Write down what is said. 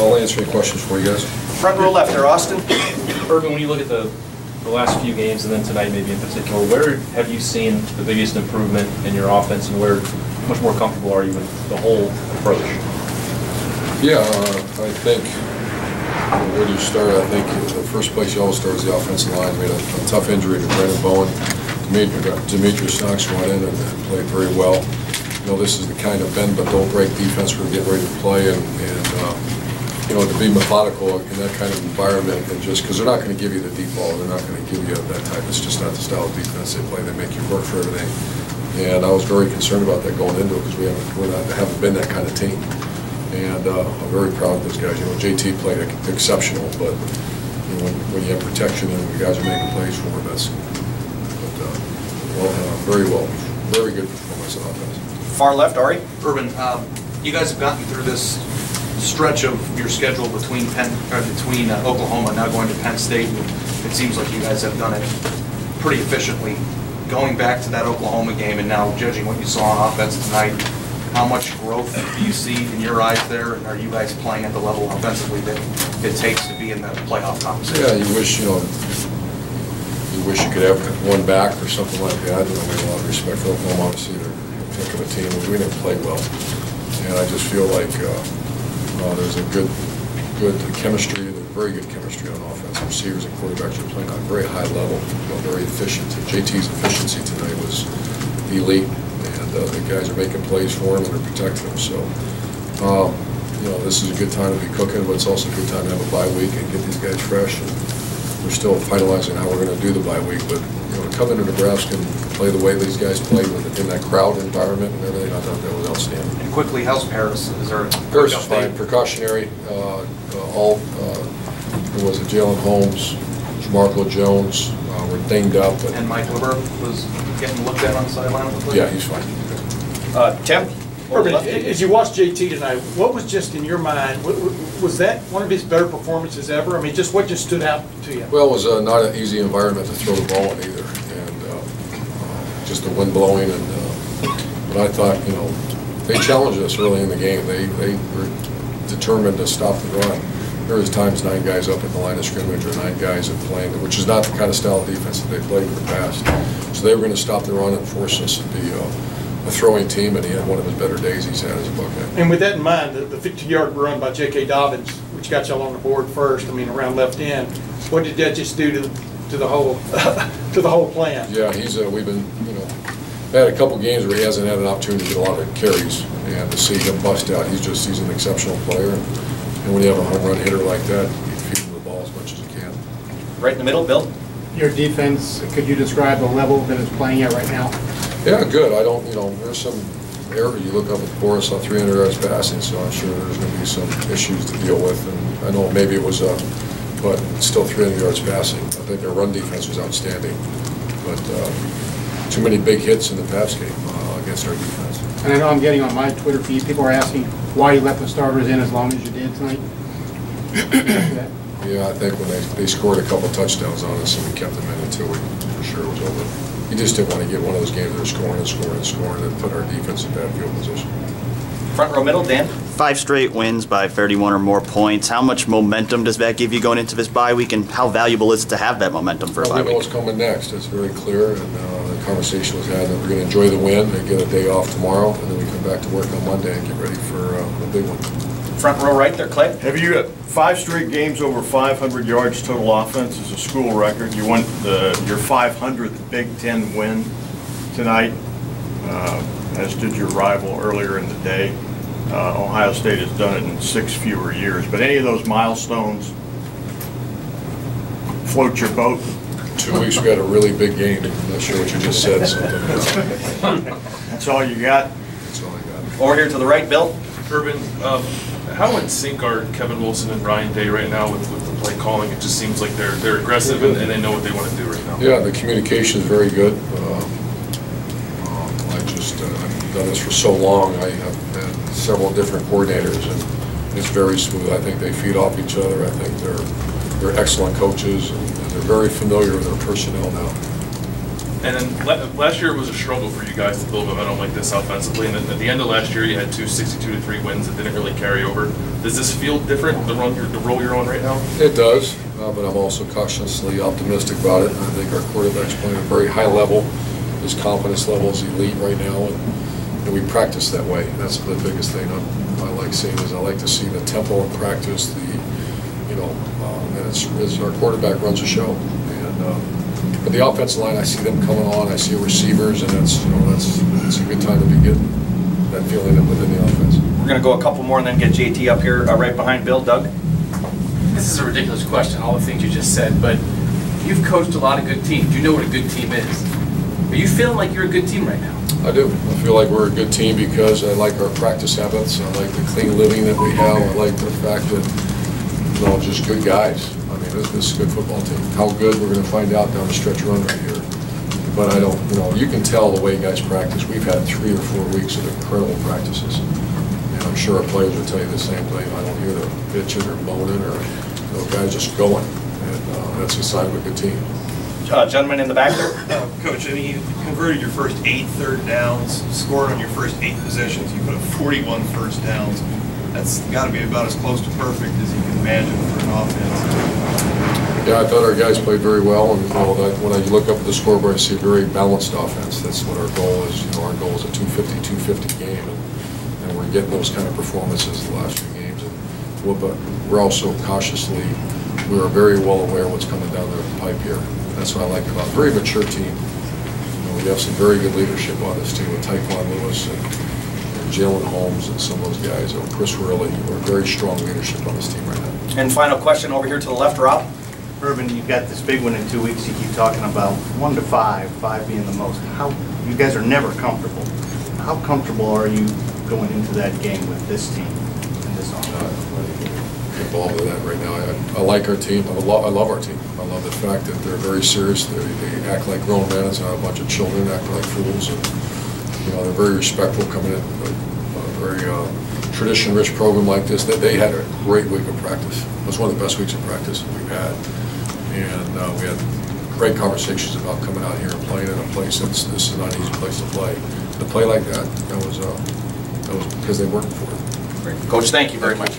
I'll answer any questions for you guys. Front row left there, Austin. Urban, when you look at the last few games and then tonight maybe in particular, where have you seen the biggest improvement in your offense, and where much more comfortable are you with the whole approach? Yeah, I think where do you start? I think the first place you always start is the offensive line. We had a tough injury to Brendan Bowen. Demetrius Knox went in and played very well. You know, this is the kind of bend but don't break defense we're getting ready to play, and you know, to be methodical in that kind of environment, and just because they're not going to give you the deep ball, they're not going to give you that type. It's just not the style of defense they play. They make you work for everything, and I was very concerned about that going into it because we haven't been that kind of team, and I'm very proud of those guys. You know, JT played exceptional, but you know, when you have protection and the guys are making plays for him, that's very good performance on offense. Far left, Ari. Urban, you guys have gotten through this stretch of your schedule between Oklahoma, now going to Penn State, and it seems like you guys have done it pretty efficiently. Going back to that Oklahoma game and now judging what you saw on offense tonight, how much growth do you see in your eyes there, and are you guys playing at the level offensively that it takes to be in the playoff conversation? Yeah, you wish you could have one back or something like that. You know, we have a lot of respect for Oklahoma, obviously they're a pick of a team, but we didn't play well, and I just feel like there's a good chemistry, very good chemistry on offense. Receivers and quarterbacks are playing on a very high level, you know, very efficient. And JT's efficiency tonight was elite, and the guys are making plays for him and they're protecting him. So, you know, this is a good time to be cooking, but it's also a good time to have a bye week and get these guys fresh. And we're still finalizing how we're going to do the bye week, but you know, to come into Nebraska and play the way these guys played in that crowd environment and everything, I thought that was outstanding. And quickly, how's Paris? Is there Paris is fine, precautionary. There was a Jalen Holmes, Jamarco Jones were dinged up. And Mike Weber was getting looked at on the sideline. Yeah, he's fine. Tim. Urban, as you watched JT tonight, what was just in your mind, was that one of his better performances ever? I mean, just what just stood out to you? Well, it was not an easy environment to throw the ball in either, and just the wind blowing, and but I thought, you know, they challenged us early in the game. They were determined to stop the run. There was times 9 guys up at the line of scrimmage or 9 guys at playing, which is not the kind of style of defense that they played in the past. So they were going to stop the run and force us to be a throwing team, and he had one of his better days he's had as a Buckeye. And with that in mind, the 50-yard run by J.K. Dobbins, which got y'all on the board first, I mean, around left end, what did that just do to the whole to the whole plan? Yeah, he's we've been, you know, had a couple games where he hasn't had an opportunity to get a lot of carries, and to see him bust out, he's an exceptional player, and when you have a home run hitter like that, you feed him the ball as much as you can. Right in the middle, Bill. Your defense, could you describe the level that it's playing at right now? Yeah, good. I don't, you know, there's some error. You look up at Boris on 300 yards passing, so I'm sure there's going to be some issues to deal with. And I know maybe it was but it's still 300 yards passing. I think their run defense was outstanding, but too many big hits in the pass game against our defense. And I know I'm getting on my Twitter feed, people are asking why you left the starters in as long as you did tonight. Yeah, I think when they scored a couple touchdowns on us, and we kept them in until we for sure it was over. You just didn't want to get one of those games where they're scoring and scoring and scoring and put our defense in bad field position. Front row middle, Dan. 5 straight wins by 31 or more points. How much momentum does that give you going into this bye week, and how valuable is it to have that momentum for a bye week? We know what's coming next. It's very clear, and the conversation was had that we're going to enjoy the win and get a day off tomorrow, and then we come back to work on Monday and get ready for a big one. Front row right there, Clay. Have you got 5 straight games over 500 yards total offense as a school record? You won your 500th Big Ten win tonight, as did your rival earlier in the day. Ohio State has done it in 6 fewer years. But any of those milestones float your boat? 2 weeks we got a really big game. I'm not sure what you just said. Something. That's all you got? That's all I got. Over here to the right, Bill. Urban, how in sync are Kevin Wilson and Ryan Day right now with the play calling? It just seems like they're aggressive and they know what they want to do right now. Yeah, the communication is very good. I've done this for so long. I have had several different coordinators, and it's very smooth. I think they feed off each other. I think they're excellent coaches, and they're very familiar with their personnel now. And then last year it was a struggle for you guys to build momentum like this offensively, and then at the end of last year you had two 62-3 wins that didn't really carry over. Does this feel different, the role you're on right now? It does, but I'm also cautiously optimistic about it. I think our quarterback's playing at a very high level. His confidence level is elite right now, and we practice that way. That's the biggest thing I like seeing is I like to see the tempo in practice. And it's our quarterback runs the show. But the offensive line, I see them coming on. I see receivers, and it's a good time to be getting that feeling within the offense. We're going to go a couple more and then get JT up here right behind Bill. Doug? This is a ridiculous question, all the things you just said, but you've coached a lot of good teams. You know what a good team is. Are you feeling like you're a good team right now? I do. I feel like we're a good team because I like our practice habits. I like the clean living that we have. I like the fact that, just good guys. I mean, this is a good football team. How good, we're going to find out down the stretch run right here. But I don't, you can tell the way guys practice. We've had 3 or 4 weeks of incredible practices. And I'm sure our players will tell you the same thing. I don't hear them bitching or moaning or guys just going. And that's a sign of a good team. Gentleman in the back there. Coach, I mean, you converted your first 8 third downs, scored on your first 8 possessions. You put up 41 first downs. That's got to be about as close to perfect as you can imagine for an offense. Yeah, I thought our guys played very well, and when I look up at the scoreboard, I see a very balanced offense. That's what our goal is. Our goal is a 250 game, and we're getting those kind of performances the last few games. But we're also cautiously, we are very well aware of what's coming down the pipe here. That's what I like about it. Very mature team. We have some very good leadership on this team with Tyquan Lewis and Jalen Holmes and some of those guys. Chris Riley. We're very strong leadership on this team right now. And final question over here to the left, Rob. Urban, you've got this big one in 2 weeks. You keep talking about 1 to 5, 5 being the most. You guys are never comfortable. How comfortable are you going into that game with this team and this offense? Involved in that right now. I like our team. I love our team. I love the fact that they're very serious. They act like grown men. It's not a bunch of children acting like fools. And, they're very respectful coming in. A very tradition-rich program like this. They had a great week of practice. It was one of the best weeks of practice that we've had. And we had great conversations about coming out here and playing in a place this is not an easy place to play. To play like that was because they worked for it. Great. Coach, thank you very much.